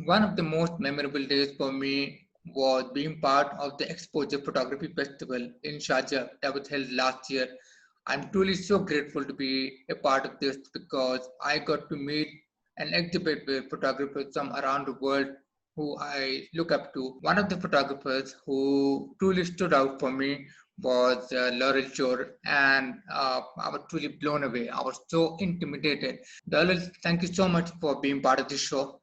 One of the most memorable days for me was being part of the Exposure Photography Festival in Sharjah that was held last year. I'm truly so grateful to be a part of this because I got to meet and exhibit with photographers from around the world who I look up to. One of the photographers who truly stood out for me was Laurel Chor, and I was truly blown away. I was so intimidated. Laurel, thank you so much for being part of this show.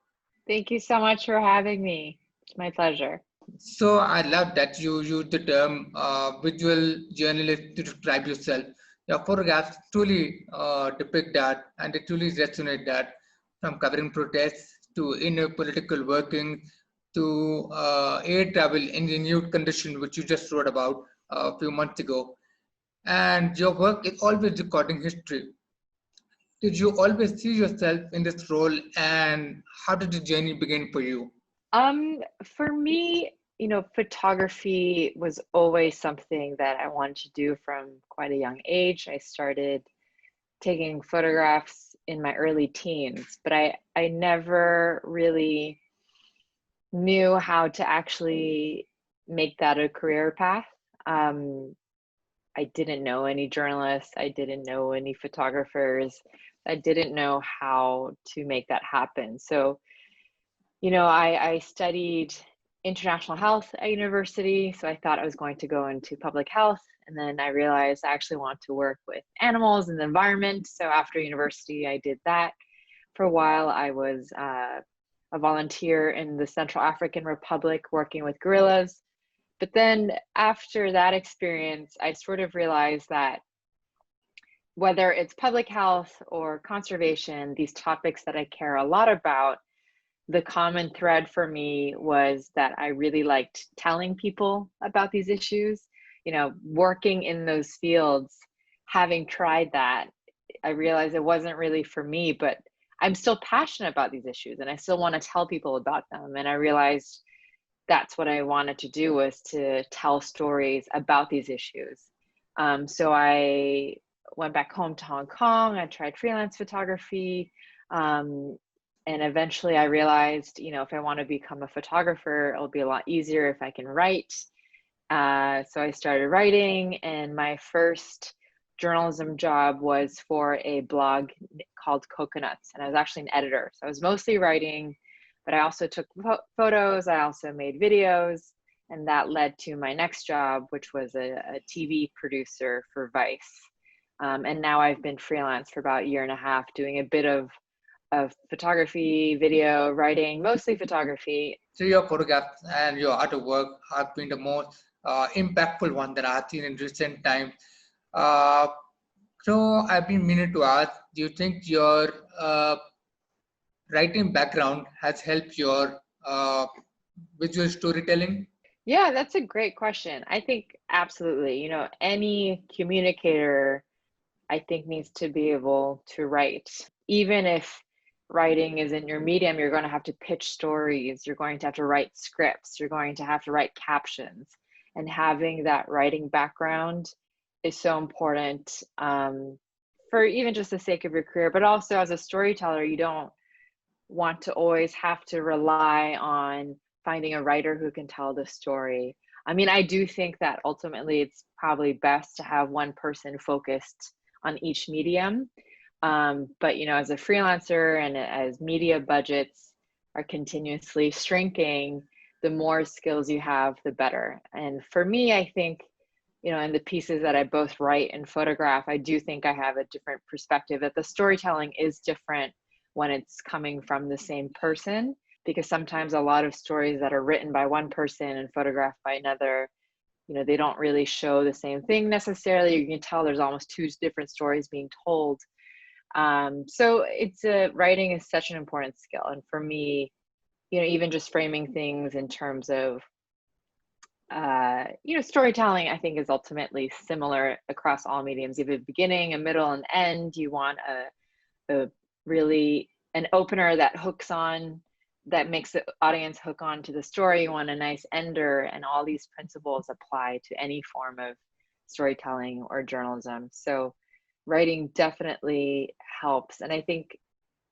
Thank you so much for having me. It's my pleasure. So I love that you use the term visual journalist to describe yourself. Your photographs truly depict that, and they truly resonate that, from covering protests to inner political workings to air travel in renewed conditions, which you just wrote about a few months ago. And your work is always recording history. Did you always see yourself in this role, and how did the journey begin for you? For me, photography was always something that I wanted to do from quite a young age. I started taking photographs in my early teens, but I never really knew how to actually make that a career path. I didn't know any journalists. I didn't know any photographers. I didn't know how to make that happen. So, I studied international health at university. So I thought I was going to go into public health. And then I realized I actually want to work with animals and the environment. So after university, I did that. For a while, I was a volunteer in the Central African Republic working with gorillas. But then after that experience, I sort of realized that whether it's public health or conservation, these topics that I care a lot about, the common thread for me was that I really liked telling people about these issues. Working in those fields, having tried that, I realized it wasn't really for me, but I'm still passionate about these issues and I still want to tell people about them. And I realized that's what I wanted to do, was to tell stories about these issues. So I went back home to Hong Kong. I tried freelance photography. And eventually I realized, if I want to become a photographer, it'll be a lot easier if I can write. So I started writing, and my first journalism job was for a blog called Coconuts. And I was actually an editor. So I was mostly writing, but I also took photos. I also made videos. And that led to my next job, which was a TV producer for Vice. And now I've been freelance for about a year and a half, doing a bit of photography, video, writing, mostly photography. So your photographs and your artwork have been the most impactful one that I've seen in recent times. Uh, so I've been meaning to ask, do you think your writing background has helped your visual storytelling? Yeah, that's a great question. I think absolutely. Any communicator, I think, needs to be able to write. Even if writing isn't your medium, you're going to have to pitch stories, you're going to have to write scripts, you're going to have to write captions. And having that writing background is so important, for even just the sake of your career, but also as a storyteller, you don't want to always have to rely on finding a writer who can tell the story. I mean, I do think that ultimately it's probably best to have one person focused on each medium. But as a freelancer and as media budgets are continuously shrinking, the more skills you have, the better. And for me, I think, in the pieces that I both write and photograph, I do think I have a different perspective, that the storytelling is different when it's coming from the same person, because sometimes a lot of stories that are written by one person and photographed by another, they don't really show the same thing necessarily. You can tell there's almost two different stories being told. So writing is such an important skill. And for me, even just framing things in terms of, storytelling, I think, is ultimately similar across all mediums. You have a beginning, a middle, and end. You want a really an opener that hooks on, that makes the audience hook on to the story. You want a nice ender, and all these principles apply to any form of storytelling or journalism. So writing definitely helps. And I think,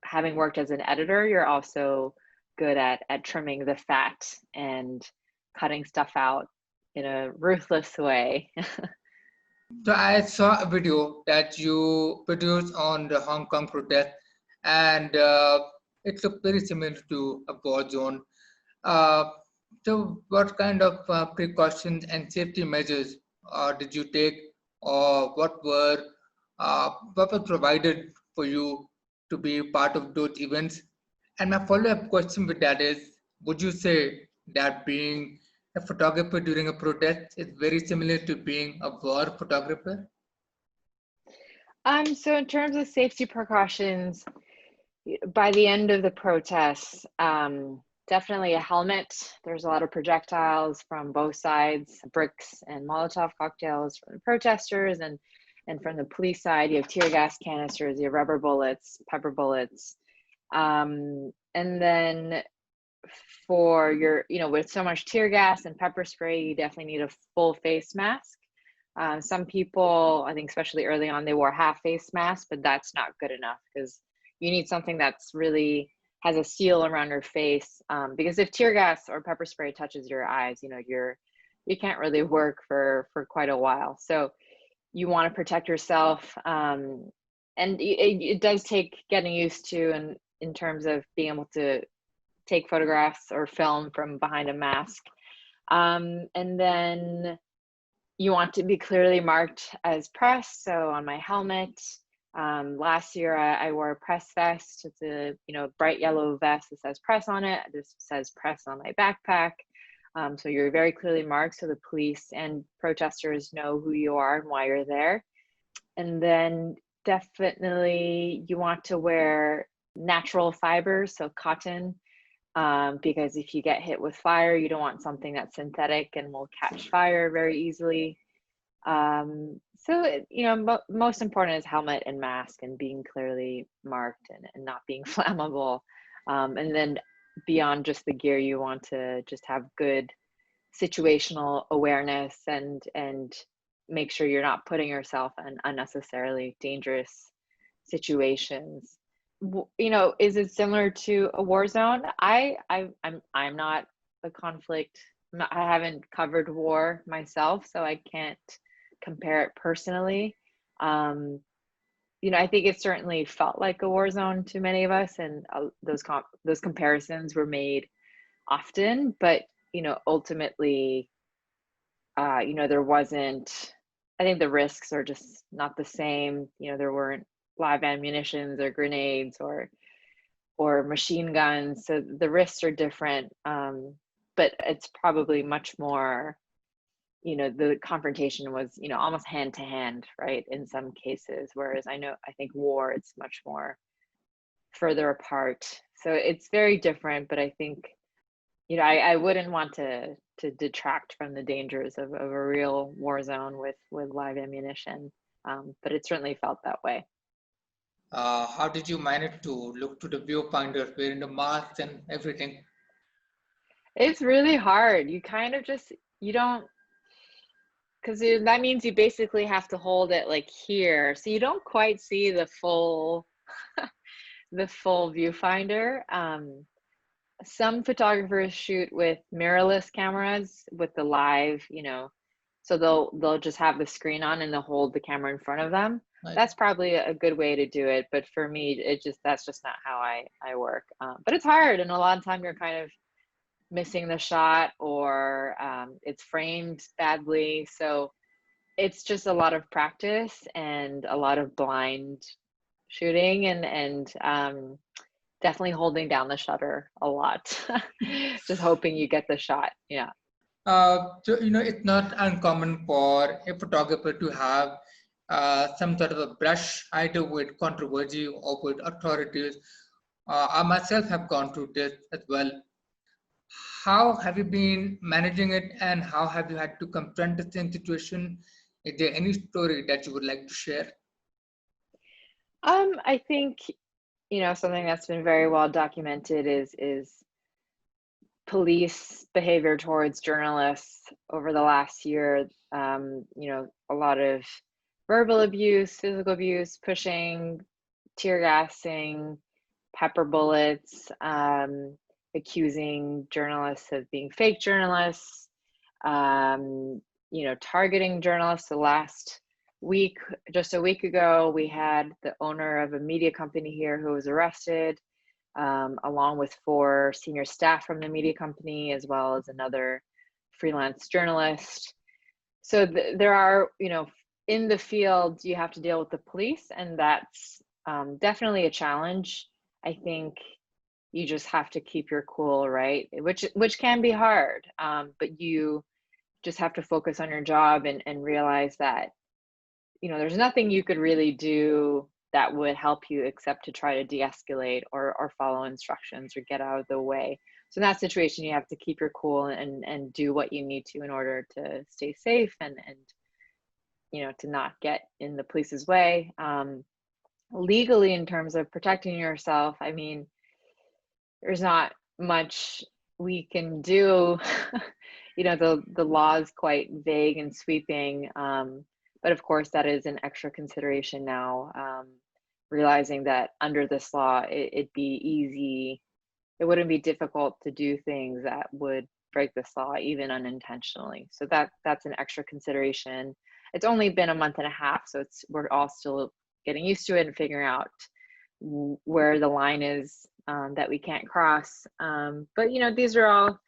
having worked as an editor, you're also good at trimming the fat and cutting stuff out in a ruthless way. So I saw a video that you produced on the Hong Kong protest, and it looked very similar to a war zone. Uh, so what kind of precautions and safety measures did you take, or what was provided for you to be part of those events? And my follow-up question with that is, would you say that being a photographer during a protest is very similar to being a war photographer? So in terms of safety precautions, by the end of the protests, definitely a helmet. There's a lot of projectiles from both sides, bricks and Molotov cocktails from the protesters, and from the police side, you have tear gas canisters, you have rubber bullets, pepper bullets. And then for your, with so much tear gas and pepper spray, you definitely need a full face mask. Some people, I think especially early on, they wore half face masks, but that's not good enough because you need something that's really has a seal around your face. Because if tear gas or pepper spray touches your eyes, you can't really work for quite a while. So you want to protect yourself. And it does take getting used to, in terms of being able to take photographs or film from behind a mask. And then you want to be clearly marked as press. So on my helmet, last year I wore a press vest. It's a bright yellow vest that says press on it. This says press on my backpack. So you're very clearly marked so the police and protesters know who you are and why you're there. And then definitely you want to wear natural fibers, so cotton, because if you get hit with fire, you don't want something that's synthetic and will catch fire very easily. Most important is helmet and mask and being clearly marked and not being flammable. And then beyond just the gear, you want to just have good situational awareness and make sure you're not putting yourself in unnecessarily dangerous situations. Is it similar to a war zone? I'm not a conflict. I haven't covered war myself, so I can't compare it personally. I think it certainly felt like a war zone to many of us, and those comparisons were made often. But ultimately, there wasn't. I think the risks are just not the same. There weren't live ammunitions or grenades or machine guns, so the risks are different. But it's probably much more. The confrontation was almost hand to hand, right, in some cases, whereas I think war, it's much more further apart. So it's very different, but I think I wouldn't want to detract from the dangers of a real war zone with live ammunition, but it certainly felt that way. How did you manage to look to the viewfinder wearing the mask and everything? It's really hard. You kind of just you don't, because that means you basically have to hold it like here, so you don't quite see the full the full viewfinder. Some photographers shoot with mirrorless cameras with the live, so they'll just have the screen on and they'll hold the camera in front of them. Right. That's probably a good way to do it, but for me, that's just not how I work. But it's hard, and a lot of time you're kind of missing the shot, or it's framed badly. So it's just a lot of practice and a lot of blind shooting, and definitely holding down the shutter a lot, just hoping you get the shot. Yeah. So it's not uncommon for a photographer to have some sort of a brush either with controversy or with authorities. I myself have gone through this as well. How have you been managing it, and how have you had to confront the same situation? Is there any story that you would like to share? I think something that's been very well documented is police behavior towards journalists over the last year. A lot of verbal abuse, physical abuse, pushing, tear gassing, pepper bullets. accusing journalists of being fake journalists, you know, targeting journalists. The last week, just a week ago, we had the owner of a media company here who was arrested, along with 4 senior staff from the media company, as well as another freelance journalist. So there are, you know, in the field, you have to deal with the police, and that's definitely a challenge. I think you just have to keep your cool, right? Which can be hard, but you just have to focus on your job and realize that, you know, there's nothing you could really do that would help you except to try to de-escalate or follow instructions or get out of the way. So in that situation, you have to keep your cool and do what you need to in order to stay safe and you know, to not get in the police's way. Legally, in terms of protecting yourself, I mean, there's not much we can do. You know, the law is quite vague and sweeping, but of course that is an extra consideration now, realizing that under this law, it'd be easy, it wouldn't be difficult to do things that would break this law, even unintentionally. So that's an extra consideration. It's only been a month and a half, so we're all still getting used to it and figuring out where the line is that we can't cross. But you know, these are all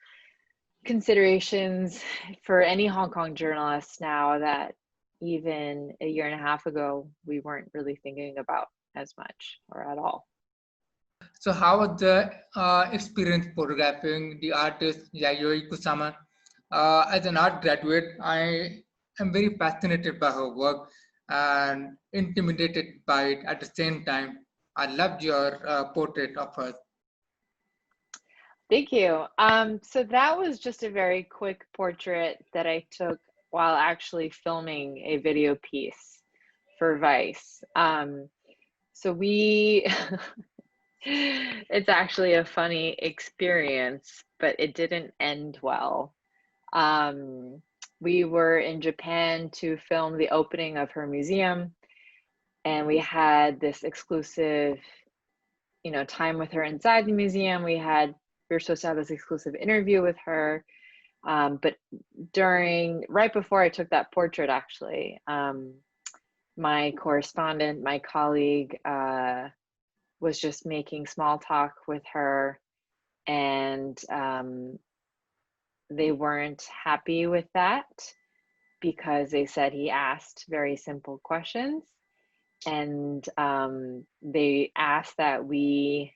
considerations for any Hong Kong journalists now that even a year and a half ago we weren't really thinking about as much or at all. So how was the experience photographing the artist Yayoi Kusama? As an art graduate, I am very fascinated by her work and intimidated by it at the same time. I loved your portrait of her. Thank you. So that was just a very quick portrait that I took while actually filming a video piece for Vice. So it's actually a funny experience, but it didn't end well. We were in Japan to film the opening of her museum, and we had this exclusive, you know, time with her inside the museum. We were supposed to have this exclusive interview with her, but right before I took that portrait, actually, my correspondent, my colleague, was just making small talk with her, and they weren't happy with that because they said he asked very simple questions, and they asked that we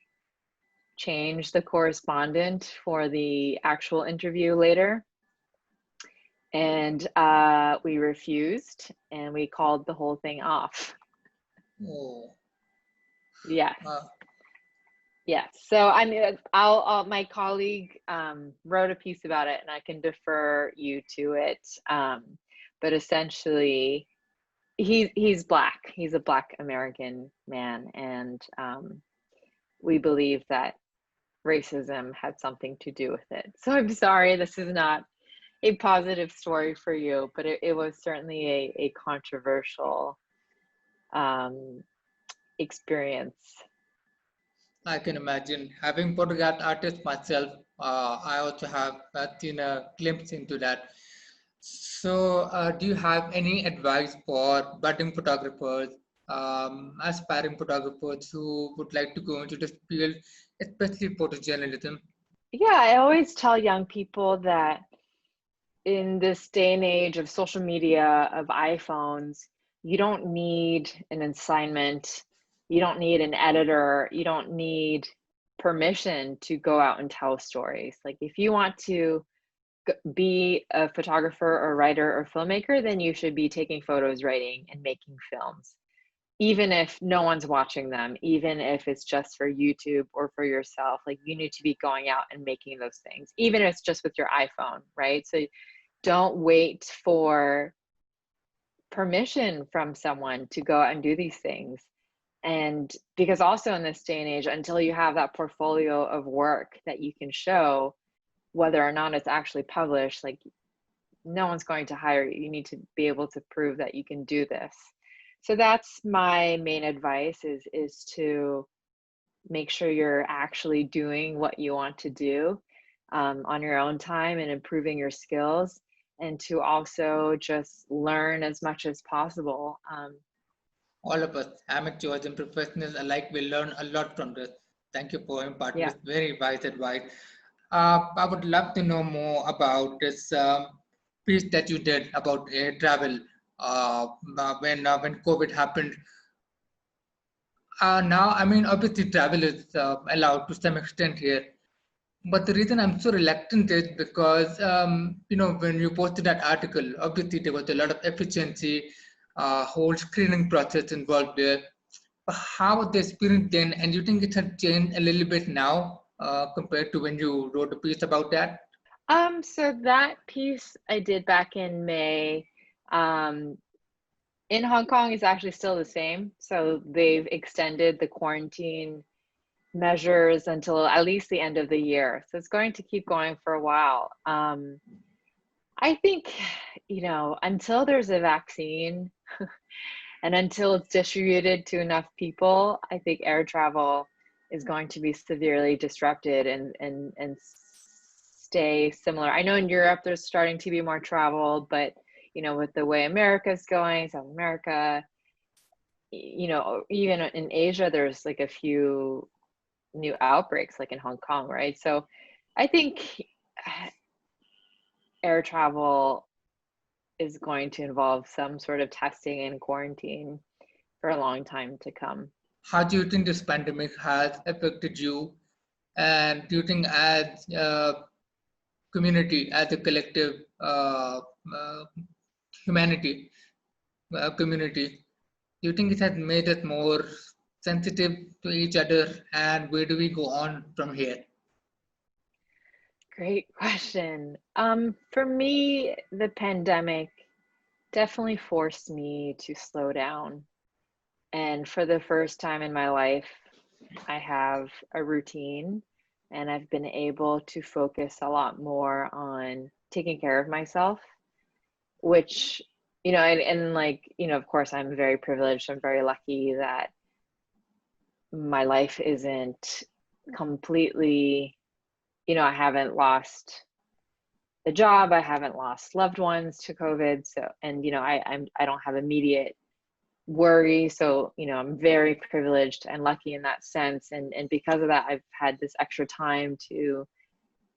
change the correspondent for the actual interview later, and we refused, and we called the whole thing off. Oh. Yes. Yes. So I mean, my colleague wrote a piece about it, and I can defer you to it. But essentially, he's Black. He's a Black American man, and we believe that racism had something to do with it. So I'm sorry, this is not a positive story for you, but it was certainly a controversial experience. I can imagine. Having photographed artists myself, I also have seen a glimpse into that. So, do you have any advice for budding photographers, aspiring photographers who would like to go into this field, especially photojournalism? Yeah, I always tell young people that in this day and age of social media, of iPhones, you don't need an assignment, you don't need an editor, you don't need permission to go out and tell stories. Like, if you want to be a photographer or writer or filmmaker, then you should be taking photos, writing, and making films, even if no one's watching them, even if it's just for YouTube or for yourself. Like, you need to be going out and making those things, even if it's just with your iPhone, right? So don't wait for permission from someone to go out and do these things. And because also in this day and age, until you have that portfolio of work that you can show, whether or not it's actually published, like, no one's going to hire you. You need to be able to prove that you can do this. So that's my main advice, is to make sure you're actually doing what you want to do on your own time and improving your skills, and to also just learn as much as possible. All of us, amateurs and professionals alike, will learn a lot from this. Thank you for imparting Yeah. this very wise advice. I would love to know more about this piece that you did about air travel when COVID happened. Now, I mean, obviously, travel is allowed to some extent here. But the reason I'm so reluctant is because, when you posted that article, obviously there was a lot of efficiency, whole screening process involved there. But how was the experience then? And you think it has changed a little bit now compared to when you wrote a piece about that? So that piece I did back in May, in Hong Kong is actually still the same. So they've extended the quarantine measures until at least the end of the year. So it's going to keep going for a while. I think, until there's a vaccine and until it's distributed to enough people, I think air travel is going to be severely disrupted and stay similar. I know in Europe there's starting to be more travel, but with the way America's going, South America, even in Asia, there's like a few new outbreaks, like in Hong Kong, right? So I think air travel is going to involve some sort of testing and quarantine for a long time to come. How do you think this pandemic has affected you? And do you think as a community, as a collective humanity, community, do you think it has made us more sensitive to each other? And where do we go on from here? Great question. For me, the pandemic definitely forced me to slow down. And for the first time in my life, I have a routine, and I've been able to focus a lot more on taking care of myself, which, of course, I'm very privileged. I'm very lucky that my life isn't completely, I haven't lost a job, I haven't lost loved ones to COVID. So, and, I don't have immediate worry. So, I'm very privileged and lucky in that sense. And because of that, I've had this extra time to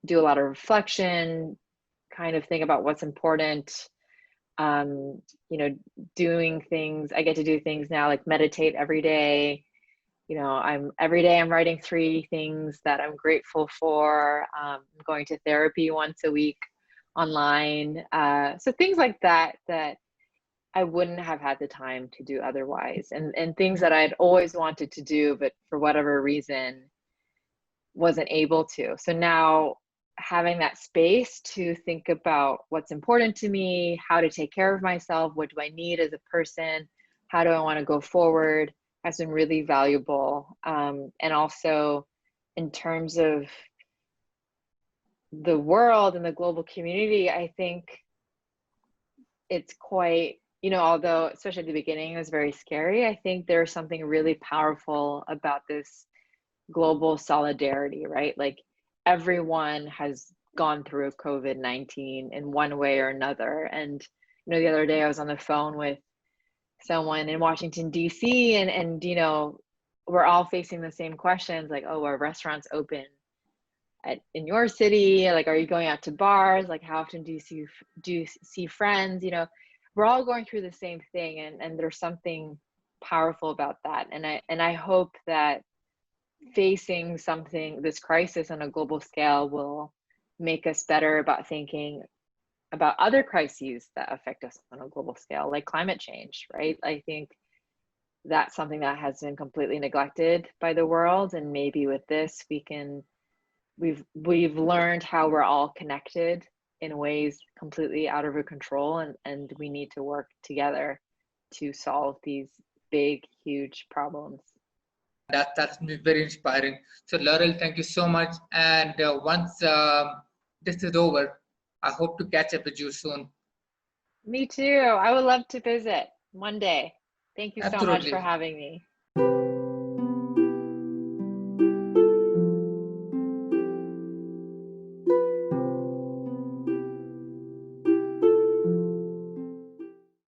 do a lot of reflection, kind of think about what's important. Doing things, I get to do things now, like meditate every day. Every day I'm writing 3 things that I'm grateful for. I'm going to therapy once a week online. So things like that I wouldn't have had the time to do otherwise, and things that I'd always wanted to do, but for whatever reason wasn't able to. So now having that space to think about what's important to me, how to take care of myself, what do I need as a person, how do I want to go forward, has been really valuable. And also in terms of the world and the global community, I think it's quite, although especially at the beginning it was very scary, I think there's something really powerful about this global solidarity, right? Like everyone has gone through COVID-19 in one way or another. And, the other day I was on the phone with someone in Washington, D.C., and we're all facing the same questions, like, oh, are restaurants open in your city? Like, are you going out to bars? Like, how often do you see friends? We're all going through the same thing, and there's something powerful about that. And I hope that facing this crisis on a global scale will make us better about thinking about other crises that affect us on a global scale, like climate change, right? I think that's something that has been completely neglected by the world, and maybe with this we've learned how we're all connected in ways completely out of our control, and we need to work together to solve these big, huge problems. That's very inspiring. So Laurel, thank you so much. And once this is over, I hope to catch up with you soon. Me too. I would love to visit one day. Thank you so much for Absolutely. having me.